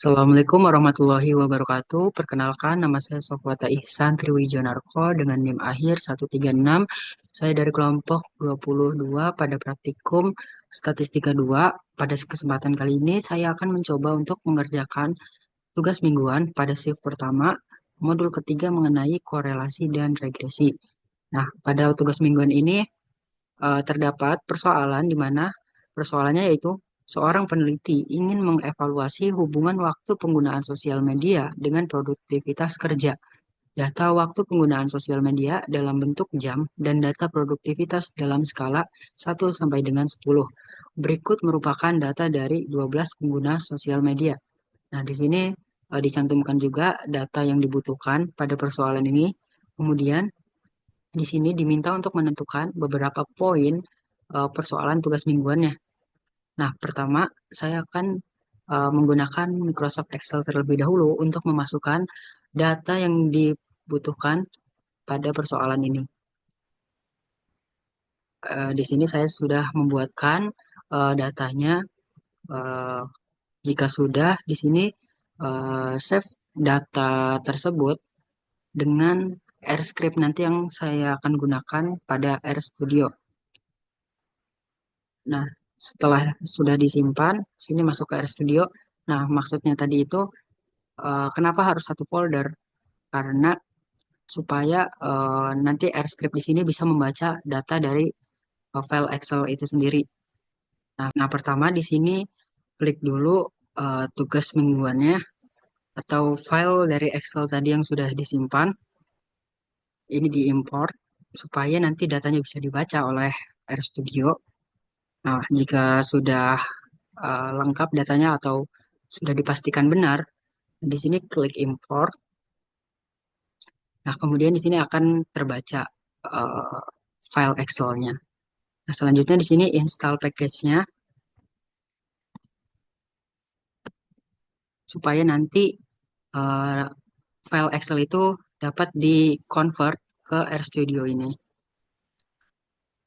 Assalamualaikum warahmatullahi wabarakatuh. Perkenalkan, nama saya Sofwata Ihsan Triwijonarko dengan NIM akhir 136. Saya dari kelompok 22 pada praktikum Statistika 2. Pada kesempatan kali ini, saya akan mencoba untuk mengerjakan tugas mingguan pada shift pertama, modul ketiga mengenai korelasi dan regresi. Nah, pada tugas mingguan ini terdapat persoalan di mana persoalannya yaitu seorang peneliti ingin mengevaluasi hubungan waktu penggunaan sosial media dengan produktivitas kerja. Data waktu penggunaan sosial media dalam bentuk jam dan data produktivitas dalam skala 1 sampai dengan 10. Berikut merupakan data dari 12 pengguna sosial media. Nah, di sini dicantumkan juga data yang dibutuhkan pada persoalan ini. Kemudian di sini diminta untuk menentukan beberapa poin persoalan tugas mingguannya. Nah, pertama saya akan menggunakan Microsoft Excel terlebih dahulu untuk memasukkan data yang dibutuhkan pada persoalan ini. Di sini saya sudah membuatkan datanya. Eh, Jika sudah, di sini save data tersebut dengan AirScript nanti yang saya akan gunakan pada RStudio. Nah, setelah sudah disimpan, sini masuk ke RStudio. Nah, maksudnya tadi itu kenapa harus satu folder? Karena supaya nanti AirScript di sini bisa membaca data dari file Excel itu sendiri. Nah, pertama di sini klik dulu tugas mingguannya atau file dari Excel tadi yang sudah disimpan. Ini diimport supaya nanti datanya bisa dibaca oleh RStudio. Nah, jika sudah lengkap datanya atau sudah dipastikan benar, di sini klik import. Nah, kemudian di sini akan terbaca eh, file Excel-nya. Nah, selanjutnya di sini install package-nya supaya nanti eh, file Excel itu dapat di-convert ke RStudio ini.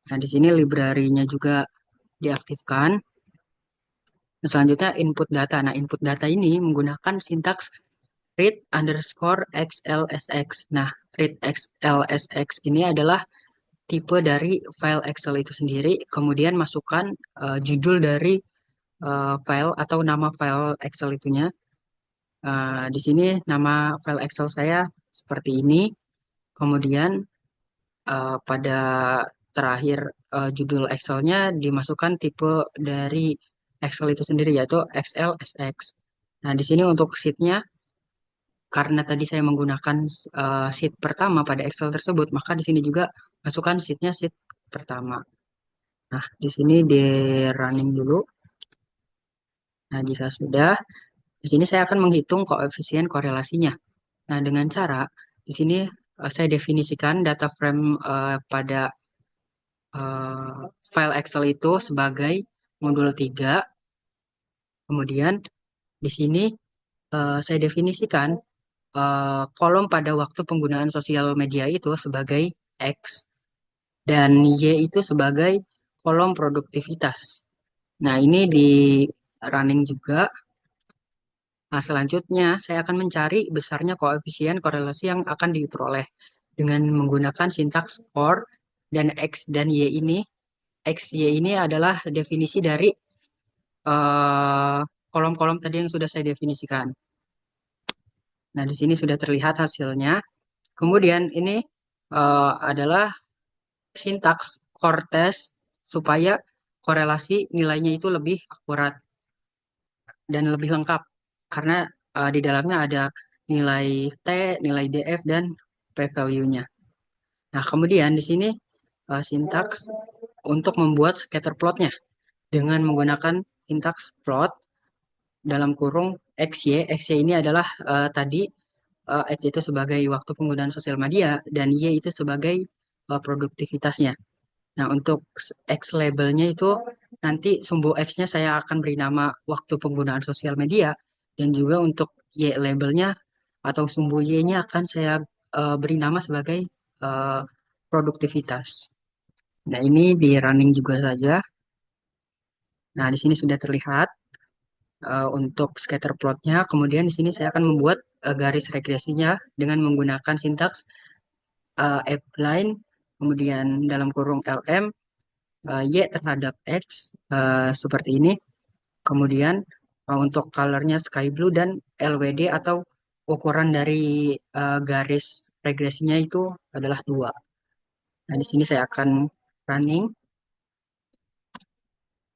Nah, di sini library-nya juga diaktifkan. Nah, selanjutnya input data. Nah, input data ini menggunakan sintaks read underscore XLSX. Nah, read XLSX ini adalah tipe dari file Excel itu sendiri, kemudian masukkan judul dari file atau nama file Excel itunya. Di sini nama file Excel saya seperti ini. Kemudian pada terakhir judul Excel-nya dimasukkan tipe dari Excel itu sendiri yaitu XLSX. Nah, di sini untuk sheet-nya karena tadi saya menggunakan sheet pertama pada Excel tersebut, maka di sini juga masukkan sheet-nya sheet pertama. Nah, di sini di running dulu. Nah, jika sudah, di sini saya akan menghitung koefisien korelasinya. Nah, dengan cara di sini saya definisikan data frame pada file Excel itu sebagai modul 3. Kemudian di sini saya definisikan kolom pada waktu penggunaan sosial media itu sebagai X dan Y itu sebagai kolom produktivitas. Nah, ini di running juga. Nah, selanjutnya saya akan mencari besarnya koefisien korelasi yang akan diperoleh dengan menggunakan sintaks for dan X dan Y ini. X, Y ini adalah definisi dari eh, kolom-kolom tadi yang sudah saya definisikan. Nah, di sini sudah terlihat hasilnya. Kemudian ini adalah sintaks core test supaya korelasi nilainya itu lebih akurat dan lebih lengkap karena di dalamnya ada nilai T, nilai DF, dan p-value-nya. Nah, kemudian di sini sintaks untuk membuat scatter plot-nya dengan menggunakan sintaks plot dalam kurung XY. XY ini adalah tadi X itu sebagai waktu penggunaan sosial media dan Y itu sebagai produktivitasnya. Nah, untuk X labelnya itu nanti sumbu X-nya saya akan beri nama waktu penggunaan sosial media dan juga untuk Y labelnya atau sumbu Y-nya akan saya beri nama sebagai eh, produktivitas. Nah, ini di running juga saja. Nah, di sini sudah terlihat untuk scatter plotnya. Kemudian di sini saya akan membuat garis regresinya dengan menggunakan sintaks appline, kemudian dalam kurung lm y terhadap x seperti ini. Kemudian untuk colornya sky blue dan LWD atau ukuran dari garis regresinya itu adalah 2. Nah, di sini saya akan running.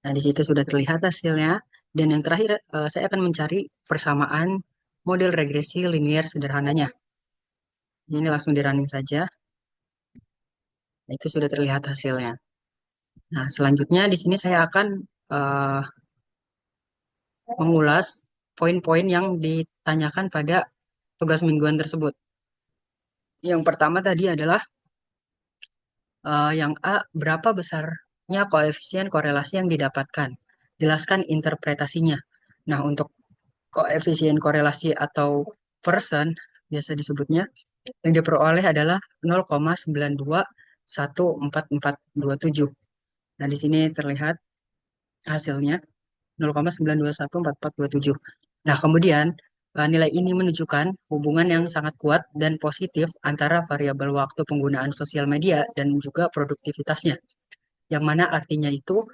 Nah, di situ sudah terlihat hasilnya. Dan yang terakhir, saya akan mencari persamaan model regresi linear sederhananya. Ini langsung di running saja. Nah, itu sudah terlihat hasilnya. Nah, selanjutnya di sini saya akan eh, mengulas poin-poin yang ditanyakan pada tugas mingguan tersebut. Yang pertama tadi adalah yang A, berapa besarnya koefisien korelasi yang didapatkan? Jelaskan interpretasinya. Nah, untuk koefisien korelasi atau persen, biasa disebutnya, yang diperoleh adalah 0,921447. Nah, di sini terlihat hasilnya 0,921447. Nah, kemudian nilai ini menunjukkan hubungan yang sangat kuat dan positif antara variabel waktu penggunaan sosial media dan juga produktivitasnya. Yang mana artinya itu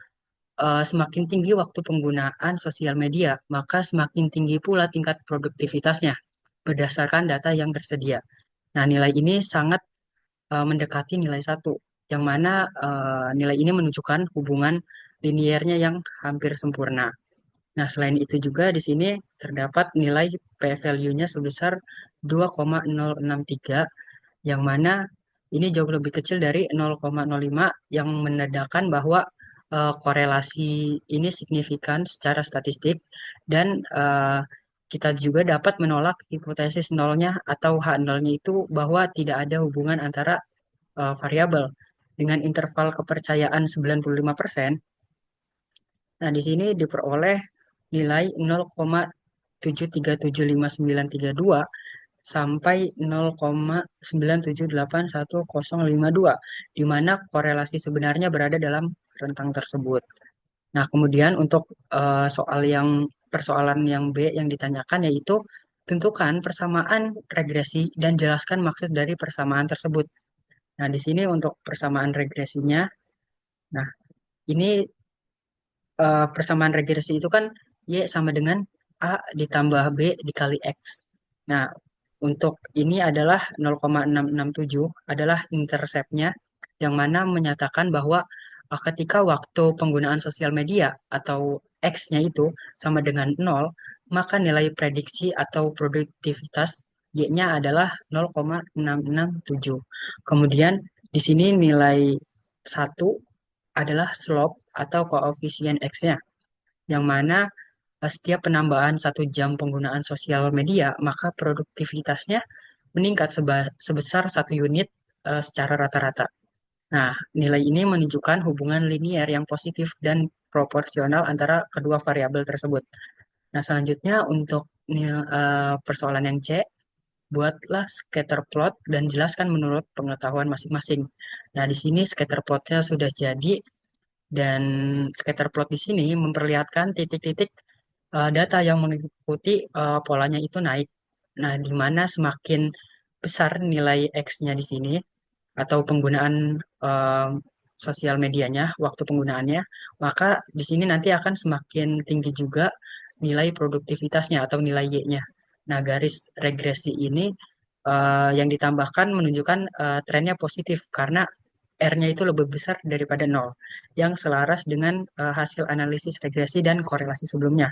semakin tinggi waktu penggunaan sosial media, maka semakin tinggi pula tingkat produktivitasnya berdasarkan data yang tersedia. Nah, nilai ini sangat mendekati nilai satu, yang mana nilai ini menunjukkan hubungan liniernya yang hampir sempurna. Nah, selain itu juga di sini terdapat nilai p-value-nya sebesar 2,063, yang mana ini jauh lebih kecil dari 0,05 yang menandakan bahwa korelasi ini signifikan secara statistik dan kita juga dapat menolak hipotesis nolnya atau H0-nya itu bahwa tidak ada hubungan antara variabel dengan interval kepercayaan 95%. Nah, di sini diperoleh nilai 0,7375932 sampai 0,9781052, di mana korelasi sebenarnya berada dalam rentang tersebut. Nah, kemudian untuk persoalan yang B yang ditanyakan yaitu tentukan persamaan regresi dan jelaskan maksud dari persamaan tersebut. Nah, di sini untuk persamaan regresinya, nah ini persamaan regresi itu kan Y sama dengan A ditambah B dikali X. Nah, untuk ini adalah 0,667 adalah interceptnya yang mana menyatakan bahwa ketika waktu penggunaan sosial media atau X-nya itu sama dengan 0, maka nilai prediksi atau produktivitas Y-nya adalah 0,667. Kemudian di sini nilai 1 adalah slope atau koefisien X-nya, yang mana setiap penambahan 1 jam penggunaan sosial media, maka produktivitasnya meningkat sebesar 1 unit secara rata-rata. Nah, nilai ini menunjukkan hubungan linier yang positif dan proporsional antara kedua variabel tersebut. Nah, selanjutnya untuk persoalan yang C, buatlah scatter plot dan jelaskan menurut pengetahuan masing-masing. Nah, di sini scatter plotnya sudah jadi dan scatter plot di sini memperlihatkan titik-titik data yang mengikuti polanya itu naik. Nah, di mana semakin besar nilai X-nya di sini atau penggunaan eh, sosial medianya, waktu penggunaannya, maka di sini nanti akan semakin tinggi juga nilai produktivitasnya atau nilai Y-nya. Nah, garis regresi ini yang ditambahkan menunjukkan trennya positif karena R-nya itu lebih besar daripada nol, yang selaras dengan hasil analisis regresi dan korelasi sebelumnya.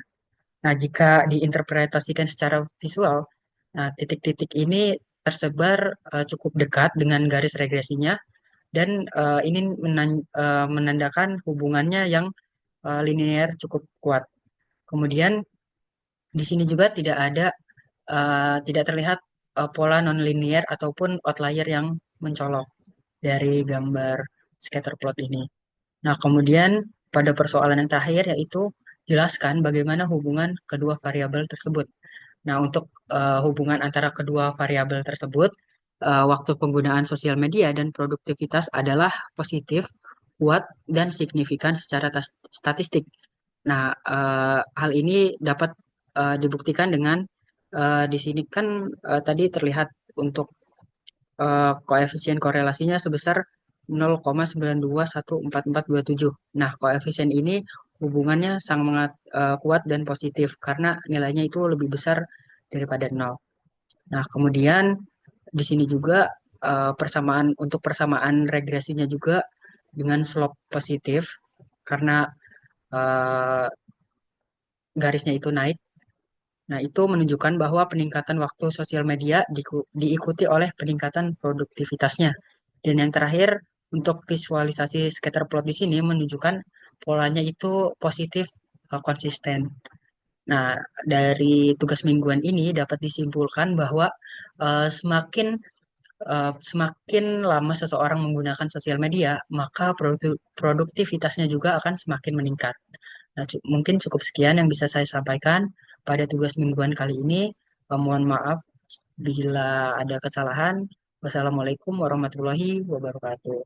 Nah, jika diinterpretasikan secara visual, nah, titik-titik ini tersebar cukup dekat dengan garis regresinya dan ini menandakan hubungannya yang linear cukup kuat. Kemudian di sini juga tidak terlihat pola nonlinear ataupun outlier yang mencolok dari gambar scatter plot ini. Nah, kemudian pada persoalan yang terakhir yaitu jelaskan bagaimana hubungan kedua variabel tersebut. Nah, untuk hubungan antara kedua variabel tersebut, waktu penggunaan sosial media dan produktivitas adalah positif, kuat, dan signifikan secara statistik. Nah, hal ini dapat dibuktikan dengan di sini kan tadi terlihat untuk koefisien korelasinya sebesar 0,921447. Nah, koefisien ini hubungannya sangat kuat dan positif karena nilainya itu lebih besar daripada nol. Nah, kemudian di sini juga persamaan regresinya juga dengan slope positif karena eh, garisnya itu naik. Nah, itu menunjukkan bahwa peningkatan waktu sosial media diikuti oleh peningkatan produktivitasnya. Dan yang terakhir, untuk visualisasi scatter plot di sini menunjukkan polanya itu positif konsisten. Nah, dari tugas mingguan ini dapat disimpulkan bahwa semakin semakin lama seseorang menggunakan sosial media, maka produktivitasnya juga akan semakin meningkat. Nah, mungkin cukup sekian yang bisa saya sampaikan pada tugas mingguan kali ini. Mohon maaf bila ada kesalahan. Wassalamualaikum warahmatullahi wabarakatuh.